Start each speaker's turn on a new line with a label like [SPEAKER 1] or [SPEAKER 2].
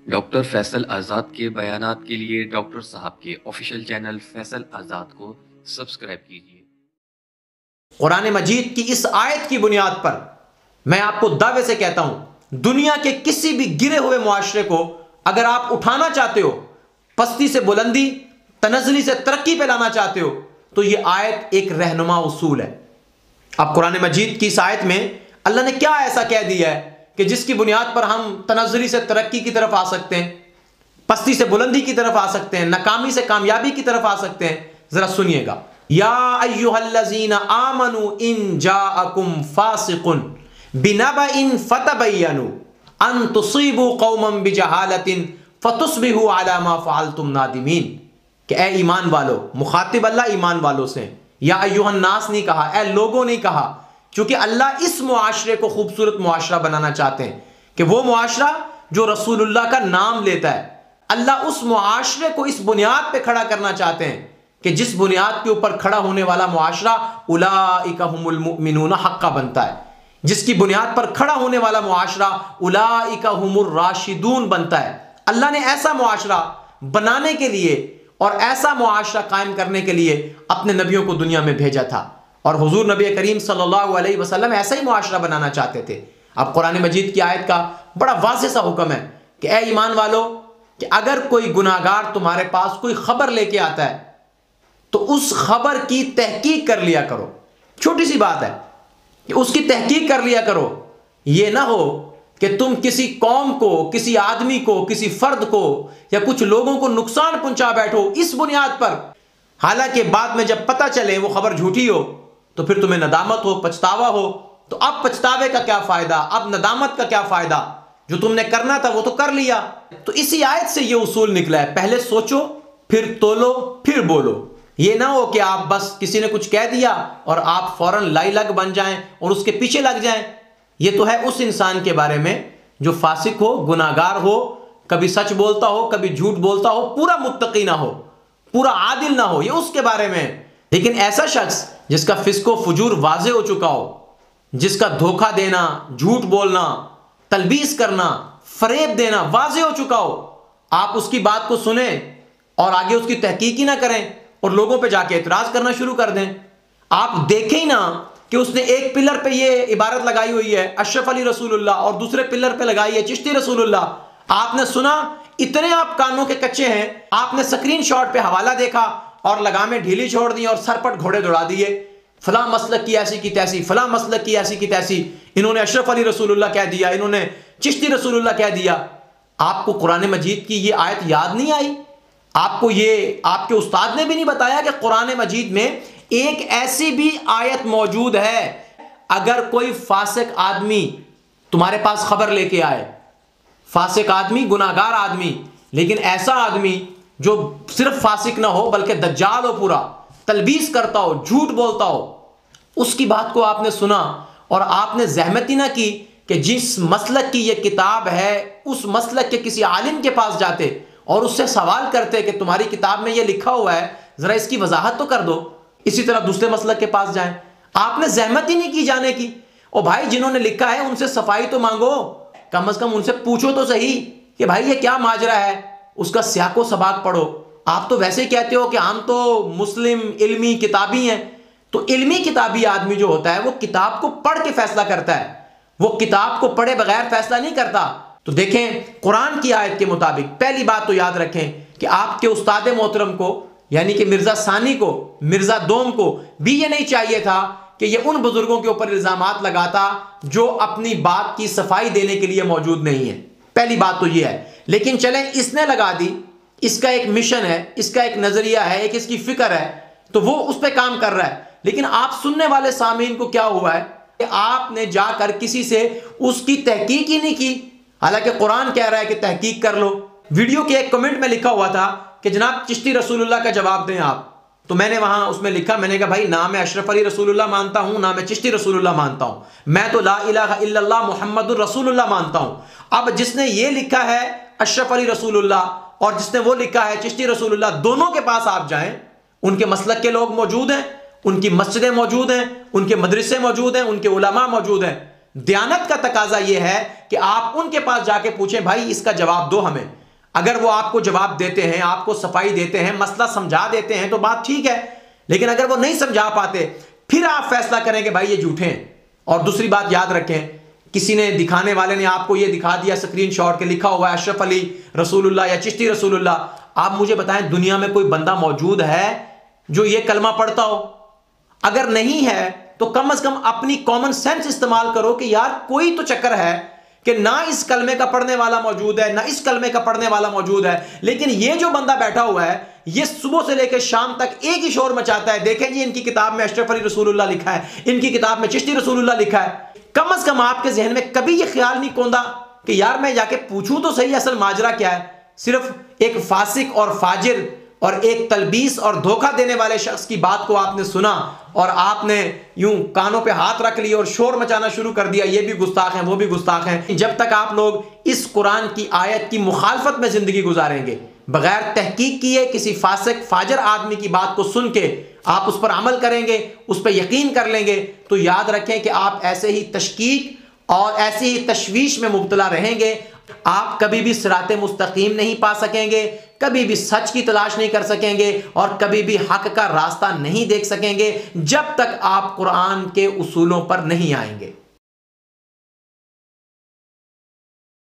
[SPEAKER 1] Doctor Faisal आज़ाद के बयानात के लिए डॉक्टर साहब के ऑफिशियल चैनल फैसल आज़ाद को सब्सक्राइब कीजिए।
[SPEAKER 2] कुरान मजीद की इस आयत की बुनियाद पर मैं आपको दावे से कहता हूं, दुनिया के किसी भी गिरे हुए मुआशरे को अगर आप उठाना चाहते हो, पस्ती से बुलंदी, तनज़ली से तरक्की पे लाना चाहते हो, तो यह आयत एक रहनुमा उसूल है। अब कुरान मजीद की इस आयत में अल्लाह ने क्या ऐसा कह दिया है कि जिसकी बुनियाद पर हम तनज़्ज़ुली से तरक्की की तरफ आ सकते हैं, पस्ती से बुलंदी की तरफ आ सकते हैं, नाकामी से कामयाबी की तरफ आ सकते हैं। जरा सुनिएगा, या अय्युहल्लज़ीना आमनू इन जाअकुम फासिकुन बिनबइन फतबय्यनु अन तुसीबू कौमन बिजहालतिन फतुस्बिहू अला मा फअलतुम नादिमीन। कि ए ईमान वालो, मुखातिब अल्लाह ईमान वालों से, या अय्युहन नास नहीं कहा, ए लोगों नहीं कहा, क्योंकि अल्लाह इस मुआशरे को खूबसूरत मुआशरा बनाना चाहते हैं कि वो मुआशरा जो रसूलुल्लाह का नाम लेता है। अल्लाह उस मुआशरे को इस बुनियाद पे खड़ा करना चाहते हैं कि जिस बुनियाद के ऊपर खड़ा होने वाला मुआशरा उलाइका हुमुल मुमिनून हक्का बनता है, जिसकी बुनियाद पर खड़ा होने वाला मुआशरा उलाइका हुमुर राशिदून बनता है। अल्लाह ने ऐसा मुआशरा बनाने के लिए और ऐसा मुआशरा कायम करने के लिए अपने नबियों को दुनिया में भेजा था, और हुजूर नबी करीम सल्लल्लाहु अलैहि वसल्लम ऐसा ही मुआशरा बनाना चाहते थे। अब कुरान मजीद की आयत का बड़ा वाज़ेह सा हुक्म है कि ए ईमान वालो, कि अगर कोई गुनाहगार तुम्हारे पास कोई खबर लेके आता है तो उस खबर की तहकीक कर लिया करो। छोटी सी बात है कि उसकी तहकीक कर लिया करो। यह ना हो कि तुम किसी कौम को, किसी आदमी को, किसी फर्द को या कुछ लोगों को नुकसान पहुंचा बैठो इस बुनियाद पर, हालांकि बाद में जब पता चले वो खबर झूठी हो तो फिर तुम्हें नदामत हो, पछतावा हो। तो अब पछतावे का क्या फायदा, अब नदामत का क्या फायदा? जो तुमने करना था वो तो कर लिया। तो इसी आयत से ये उसूल निकला है, पहले सोचो, फिर तोलो, फिर बोलो। ये ना हो कि आप बस किसी ने कुछ कह दिया और आप फौरन लाई लग बन जाएं और उसके पीछे लग जाएं। ये तो है उस इंसान के बारे में जो फासिक हो, गुनाहगार हो, कभी सच बोलता हो, कभी झूठ बोलता हो, पूरा मुत्तकी ना हो, पूरा आदिल ना हो, ये उसके बारे में। लेकिन ऐसा शख्स जिसका फिस्को फुजूर वाज़े हो चुका हो, जिसका धोखा देना, झूठ बोलना, तलबीस करना, फरेब देना वाज़े हो चुका हो, आप उसकी बात को सुने और आगे उसकी तहकीक ही ना करें और लोगों पे जाके एतराज करना शुरू कर दें। आप देखें ही ना कि उसने एक पिलर पे ये इबारत लगाई हुई है अशरफ अली रसूलुल्लाह और दूसरे पिलर पे लगाई है चिश्ती रसूलुल्लाह। आपने सुना, इतने आप कानों के कच्चे हैं, आपने स्क्रीन शॉट पे हवाला देखा और लगामें ढीली छोड़ दी और सरपट घोड़े दौड़ा दिए। फला मसलक की ऐसी की तैसी, फला मसलक की ऐसी की तैसी, इन्होंने अशरफ अली रसूलुल्लाह कह दिया, इन्होंने चिश्ती रसूलुल्लाह कह दिया। आपको कुरान मजीद की ये आयत याद नहीं आई? आपको ये आपके उस्ताद ने भी नहीं बताया कि कुरान मजीद में एक ऐसी भी आयत मौजूद है, अगर कोई फासिक आदमी तुम्हारे पास खबर लेके आए, फासिक आदमी, गुनाहगार आदमी, लेकिन ऐसा आदमी जो सिर्फ फासिक ना हो बल्कि दज्जाल हो, पूरा तलबीस करता हो, झूठ बोलता हो, उसकी बात को आपने सुना और आपने जहमत ही ना की कि जिस मसलक की ये किताब है उस मसलक के किसी आलिम के पास जाते और उससे सवाल करते कि तुम्हारी किताब में ये लिखा हुआ है, जरा इसकी वजाहत तो कर दो। इसी तरह दूसरे मसलक के पास जाएं, आपने जहमत ही नहीं की जाने की। ओ भाई, जिन्होंने लिखा है उनसे सफाई तो मांगो, कम से कम उनसे पूछो तो सही कि भाई ये क्या माजरा है, उसका सियाको सबाक पढ़ो। आप तो वैसे ही कहते हो कि हम तो मुस्लिम इल्मी किताबी हैं। तो इल्मी किताबी आदमी जो होता है वो किताब को पढ़ के फैसला करता है, वो किताब को पढ़े बगैर फैसला नहीं करता। तो देखें, कुरान की आयत के मुताबिक पहली बात तो याद रखें कि आपके उस्ताद मोहतरम को, यानी कि मिर्जा सानी को, मिर्जा दोम को भी ये नहीं चाहिए था कि ये उन बुजुर्गों के ऊपर इल्जामात लगाता जो अपनी बात की सफाई देने के लिए मौजूद नहीं है। पहली बात तो ये है। लेकिन चलें, इसने लगा दी, इसका एक मिशन है, इसका एक नजरिया है, एक इसकी फिक्र है, तो वो उस पर काम कर रहा है। लेकिन आप सुनने वाले सामीन को क्या हुआ है कि आपने जाकर किसी से उसकी तहकीक ही नहीं की, हालांकि कुरान कह रहा है कि तहकीक कर लो। वीडियो के एक कमेंट में लिखा हुआ था कि जनाब चिश्ती रसूलुल्लाह का जवाब दें आप, तो मैंने वहां उसमें लिखा, मैंने कहा भाई ना मैं अशरफ अली रसूलुल्लाह मानता हूं, ना मैं चिश्ती रसूलुल्लाह मानता हूं, मैं तो ला इलाहा इल्लल्लाह मुहम्मदुर रसूलुल्लाह मानता हूं। अब जिसने ये लिखा है अशरफ अली रसूलुल्लाह और जिसने वो लिखा है चिश्ती रसूलुल्लाह, दोनों के पास आप जाएं, उनके मसलक के लोग मौजूद हैं, उनकी मस्जिदें मौजूद हैं, उनके मदरसे मौजूद हैं, उनके उलमा मौजूद हैं। दयानत का तकाजा यह है कि आप उनके पास जाके पूछें, भाई इसका जवाब दो हमें। अगर वो आपको जवाब देते हैं, आपको सफाई देते हैं, मसला समझा देते हैं तो बात ठीक है, लेकिन अगर वो नहीं समझा पाते फिर आप फैसला करें कि भाई ये झूठे हैं। और दूसरी बात याद रखें, किसी ने, दिखाने वाले ने आपको ये दिखा दिया स्क्रीन शॉट के, लिखा हुआ है अशरफ अली रसूलुल्लाह या चिश्ती रसूलुल्लाह। आप मुझे बताएं, दुनिया में कोई बंदा मौजूद है जो ये कलमा पढ़ता हो? अगर नहीं है तो कम से कम अपनी कॉमन सेंस इस्तेमाल करो कि यार कोई तो चक्कर है कि ना इस कलमे का पढ़ने वाला मौजूद है, ना इस कलमे का पढ़ने वाला मौजूद है, लेकिन ये जो बंदा बैठा हुआ है ये सुबह से लेकर शाम तक एक ही शोर मचाता है। देखें जी, इनकी किताब में अशरफ अली रसूलुल्लाह लिखा है, इनकी किताब में चिश्ती रसूलुल्लाह लिखा है। कम से कम आपके जहन में कभी ये ख्याल नहीं कौंदा कि यार मैं जाके पूछूं तो सही असल माजरा क्या है। सिर्फ एक फासिक और फाजिर और एक तलबीस और धोखा देने वाले शख्स की बात को आपने सुना और आपने यूं कानों पे हाथ रख लिए और शोर मचाना शुरू कर दिया, ये भी गुस्ताख हैं, वो भी गुस्ताख हैं। जब तक आप लोग इस कुरान की आयत की मुखालफत में जिंदगी गुजारेंगे, बगैर तहकीक किए किसी फासिक फाजिर आदमी की बात को सुन के आप उस पर अमल करेंगे, उस पर यकीन कर लेंगे, तो याद रखें कि आप ऐसे ही तशकीक और ऐसी ही तशवीश में मुब्तला रहेंगे। आप कभी भी सिराते मुस्तकीम नहीं पा सकेंगे, कभी भी सच की तलाश नहीं कर सकेंगे और कभी भी हक का रास्ता नहीं देख सकेंगे जब तक आप कुरान के उसूलों पर नहीं आएंगे।